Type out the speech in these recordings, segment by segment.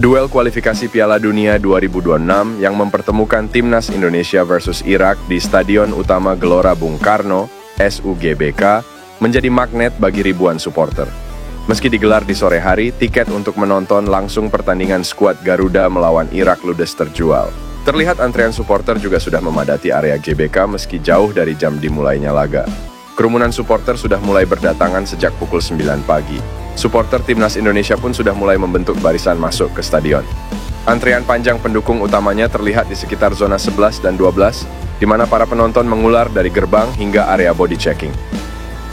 Duel kualifikasi Piala Dunia 2026 yang mempertemukan Timnas Indonesia versus Irak di Stadion Utama Gelora Bung Karno, SUGBK, menjadi magnet bagi ribuan supporter. Meski digelar di sore hari, tiket untuk menonton langsung pertandingan skuad Garuda melawan Irak ludes terjual. Terlihat antrean supporter juga sudah memadati area GBK meski jauh dari jam dimulainya laga. Kerumunan supporter sudah mulai berdatangan sejak pukul 9 pagi. Supporter Timnas Indonesia pun sudah mulai membentuk barisan masuk ke stadion. Antrean panjang pendukung utamanya terlihat di sekitar zona 11 dan 12, di mana para penonton mengular dari gerbang hingga area body checking.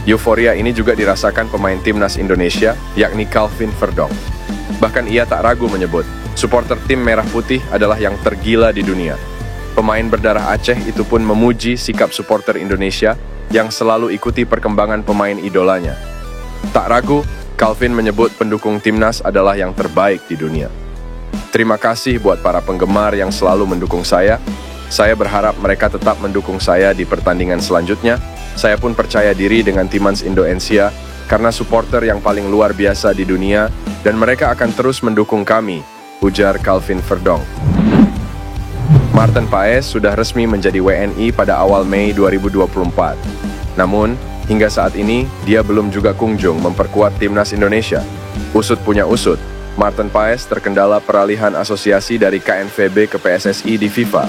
Euforia ini juga dirasakan pemain Timnas Indonesia, yakni Calvin Verdonk. Bahkan ia tak ragu menyebut, supporter tim Merah Putih adalah yang tergila di dunia. Pemain berdarah Aceh itu pun memuji sikap supporter Indonesia yang selalu ikuti perkembangan pemain idolanya. Tak ragu, Calvin menyebut pendukung Timnas adalah yang terbaik di dunia. Terima kasih buat para penggemar yang selalu mendukung saya. Saya berharap mereka tetap mendukung saya di pertandingan selanjutnya. Saya pun percaya diri dengan Timnas Indonesia karena supporter yang paling luar biasa di dunia dan mereka akan terus mendukung kami, ujar Calvin Verdonk. Maarten Paes sudah resmi menjadi WNI pada awal Mei 2024. Namun, hingga saat ini, dia belum juga kunjung memperkuat Timnas Indonesia. Usut punya usut, Maarten Paes terkendala peralihan asosiasi dari KNVB ke PSSI di FIFA.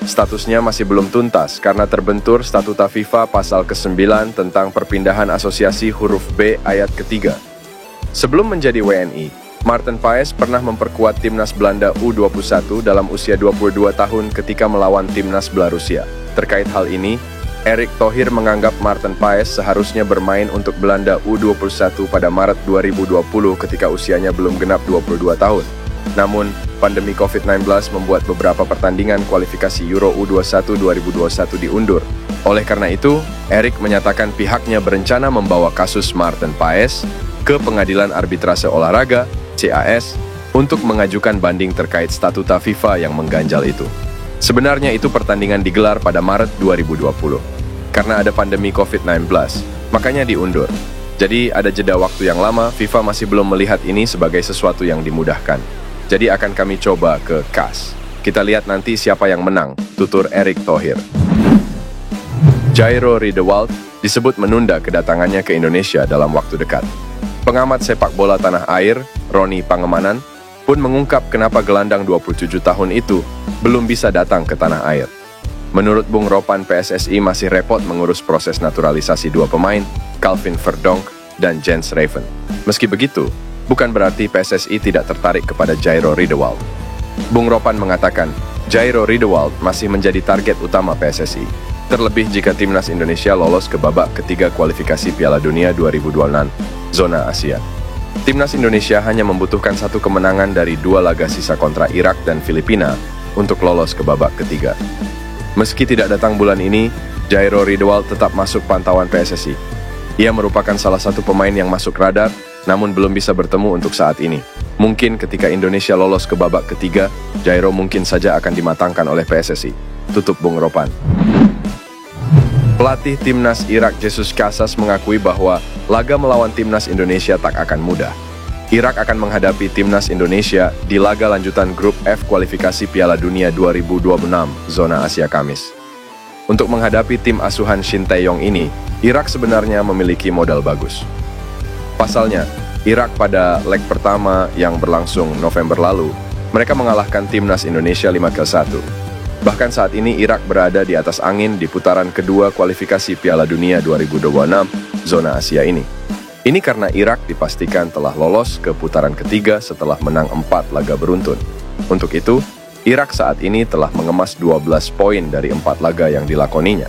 Statusnya masih belum tuntas karena terbentur Statuta FIFA pasal ke-9 tentang perpindahan asosiasi huruf B ayat ketiga. Sebelum menjadi WNI, Maarten Paes pernah memperkuat Timnas Belanda U21 dalam usia 22 tahun ketika melawan Timnas Belarusia. Terkait hal ini, Erick Thohir menganggap Maarten Paes seharusnya bermain untuk Belanda U21 pada Maret 2020 ketika usianya belum genap 22 tahun. Namun, pandemi COVID-19 membuat beberapa pertandingan kualifikasi Euro U21 2021 diundur. Oleh karena itu, Erick menyatakan pihaknya berencana membawa kasus Maarten Paes ke Pengadilan Arbitrase Olahraga, CAS, untuk mengajukan banding terkait statuta FIFA yang mengganjal itu. Sebenarnya itu pertandingan digelar pada Maret 2020. Karena ada pandemi COVID-19, makanya diundur. Jadi ada jeda waktu yang lama, FIFA masih belum melihat ini sebagai sesuatu yang dimudahkan. Jadi akan kami coba ke CAS. Kita lihat nanti siapa yang menang, tutur Erick Thohir. Jairo Riedewald disebut menunda kedatangannya ke Indonesia dalam waktu dekat. Pengamat sepak bola tanah air, Roni Pangemanan, pun mengungkap kenapa gelandang 27 tahun itu belum bisa datang ke tanah air. Menurut Bung Ropan, PSSI masih repot mengurus proses naturalisasi dua pemain, Calvin Verdonk dan Jens Raven. Meski begitu, bukan berarti PSSI tidak tertarik kepada Jairo Riedewald. Bung Ropan mengatakan, Jairo Riedewald masih menjadi target utama PSSI. Terlebih jika Timnas Indonesia lolos ke babak ketiga kualifikasi Piala Dunia 2026, zona Asia. Timnas Indonesia hanya membutuhkan satu kemenangan dari dua laga sisa kontra Irak dan Filipina untuk lolos ke babak ketiga. Meski tidak datang bulan ini, Jairo Riedewald tetap masuk pantauan PSSI. Ia merupakan salah satu pemain yang masuk radar, namun belum bisa bertemu untuk saat ini. Mungkin ketika Indonesia lolos ke babak ketiga, Jairo mungkin saja akan dimatangkan oleh PSSI. Tutup Bung Ropan. Pelatih Timnas Irak Jesus Casas mengakui bahwa laga melawan Timnas Indonesia tak akan mudah. Irak akan menghadapi Timnas Indonesia di laga lanjutan grup F kualifikasi Piala Dunia 2026 zona Asia Kamis. Untuk menghadapi tim asuhan Shin Tae-yong ini, Irak sebenarnya memiliki modal bagus. Pasalnya, Irak pada leg pertama yang berlangsung November lalu, mereka mengalahkan Timnas Indonesia 5-1. Bahkan saat ini Irak berada di atas angin di putaran kedua kualifikasi Piala Dunia 2026 zona Asia ini. Ini karena Irak dipastikan telah lolos ke putaran ketiga setelah menang 4 laga beruntun. Untuk itu, Irak saat ini telah mengemas 12 poin dari 4 laga yang dilakoninya.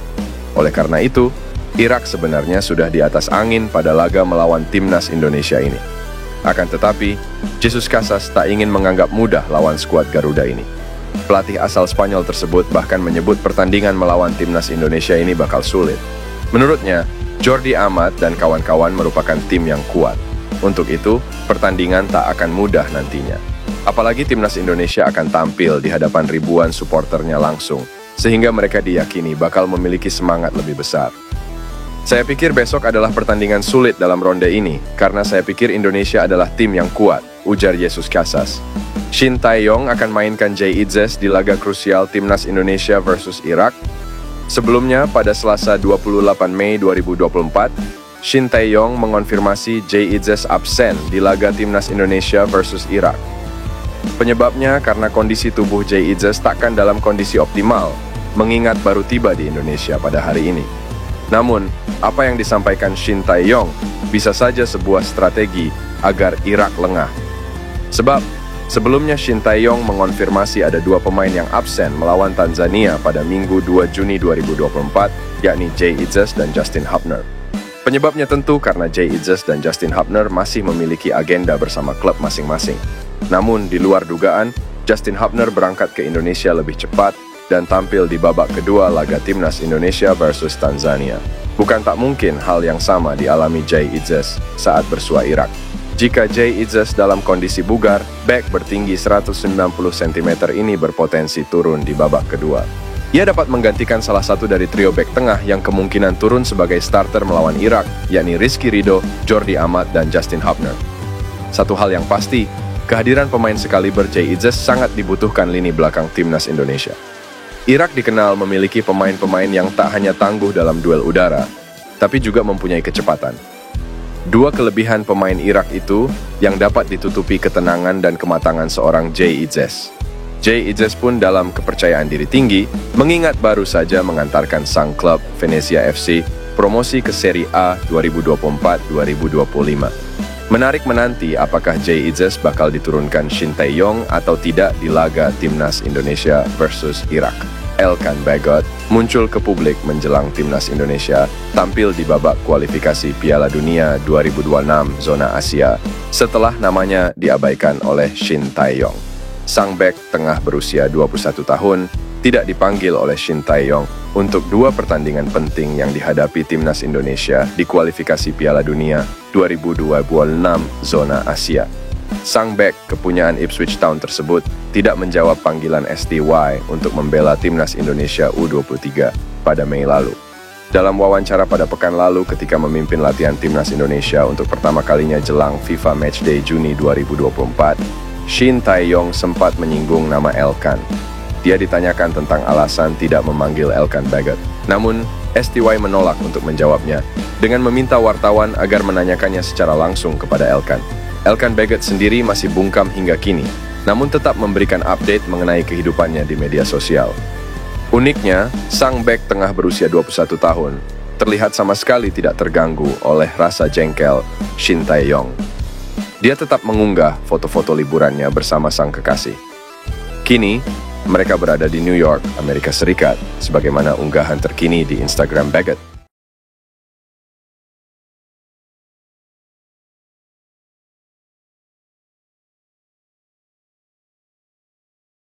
Oleh karena itu, Irak sebenarnya sudah di atas angin pada laga melawan Timnas Indonesia ini. Akan tetapi, Jesus Casas tak ingin menganggap mudah lawan skuad Garuda ini. Pelatih asal Spanyol tersebut bahkan menyebut pertandingan melawan Timnas Indonesia ini bakal sulit. Menurutnya, Jordi Amat dan kawan-kawan merupakan tim yang kuat. Untuk itu, pertandingan tak akan mudah nantinya. Apalagi Timnas Indonesia akan tampil di hadapan ribuan suporternya langsung, sehingga mereka diyakini bakal memiliki semangat lebih besar. Saya pikir besok adalah pertandingan sulit dalam ronde ini, karena saya pikir Indonesia adalah tim yang kuat, ujar Yesus Casas. Shin Tae-yong akan mainkan Jay Itzes di laga krusial Timnas Indonesia versus Irak. Sebelumnya, pada Selasa 28 Mei 2024, Shin Tae-yong mengonfirmasi Jay Itzes absen di laga Timnas Indonesia versus Irak. Penyebabnya karena kondisi tubuh Jay Itzes takkan dalam kondisi optimal, mengingat baru tiba di Indonesia pada hari ini. Namun, apa yang disampaikan Shin Tae-yong bisa saja sebuah strategi agar Irak lengah. Sebab, sebelumnya Shin Tae-yong mengonfirmasi ada dua pemain yang absen melawan Tanzania pada Minggu 2 Juni 2024, yakni Jay Itzes dan Justin Hubner. Penyebabnya tentu karena Jay Itzes dan Justin Hubner masih memiliki agenda bersama klub masing-masing. Namun, di luar dugaan, Justin Hubner berangkat ke Indonesia lebih cepat dan tampil di babak kedua laga Timnas Indonesia versus Tanzania. Bukan tak mungkin hal yang sama dialami Jay Itzes saat bersua Irak. Jika Jay Itzes dalam kondisi bugar, bek bertinggi 190 cm ini berpotensi turun di babak kedua. Ia dapat menggantikan salah satu dari trio bek tengah yang kemungkinan turun sebagai starter melawan Irak, yakni Rizky Ridho, Jordi Amat, dan Justin Hubner. Satu hal yang pasti, kehadiran pemain sekaliber Jay Itzes sangat dibutuhkan lini belakang Timnas Indonesia. Irak dikenal memiliki pemain-pemain yang tak hanya tangguh dalam duel udara, tapi juga mempunyai kecepatan. Dua kelebihan pemain Irak itu yang dapat ditutupi ketenangan dan kematangan seorang Jay Itzes. Jay Itzes pun dalam kepercayaan diri tinggi, mengingat baru saja mengantarkan sang klub Venezia FC promosi ke Serie A 2024-2025. Menarik menanti apakah Jay Itzes bakal diturunkan Shin Tae-yong atau tidak di laga Timnas Indonesia versus Irak. Elkan Bagot muncul ke publik menjelang Timnas Indonesia tampil di babak kualifikasi Piala Dunia 2026 zona Asia setelah namanya diabaikan oleh Shin Tae-yong. Sang bek tengah berusia 21 tahun tidak dipanggil oleh Shin Tae-yong untuk dua pertandingan penting yang dihadapi Timnas Indonesia di kualifikasi Piala Dunia 2026 zona Asia. Sang bek kepunyaan Ipswich Town tersebut tidak menjawab panggilan STY untuk membela Timnas Indonesia U23 pada Mei lalu. Dalam wawancara pada pekan lalu ketika memimpin latihan Timnas Indonesia untuk pertama kalinya jelang FIFA Matchday Juni 2024, Shin Tae-yong sempat menyinggung nama Elkan. Dia ditanyakan tentang alasan tidak memanggil Elkan Bagot. Namun, STY menolak untuk menjawabnya dengan meminta wartawan agar menanyakannya secara langsung kepada Elkan. Elkan Bagot sendiri masih bungkam hingga kini, namun tetap memberikan update mengenai kehidupannya di media sosial. Uniknya, sang bek tengah berusia 21 tahun terlihat sama sekali tidak terganggu oleh rasa jengkel Shin Tae-yong. Dia tetap mengunggah foto-foto liburannya bersama sang kekasih. Kini, mereka berada di New York, Amerika Serikat, sebagaimana unggahan terkini di Instagram Bagot.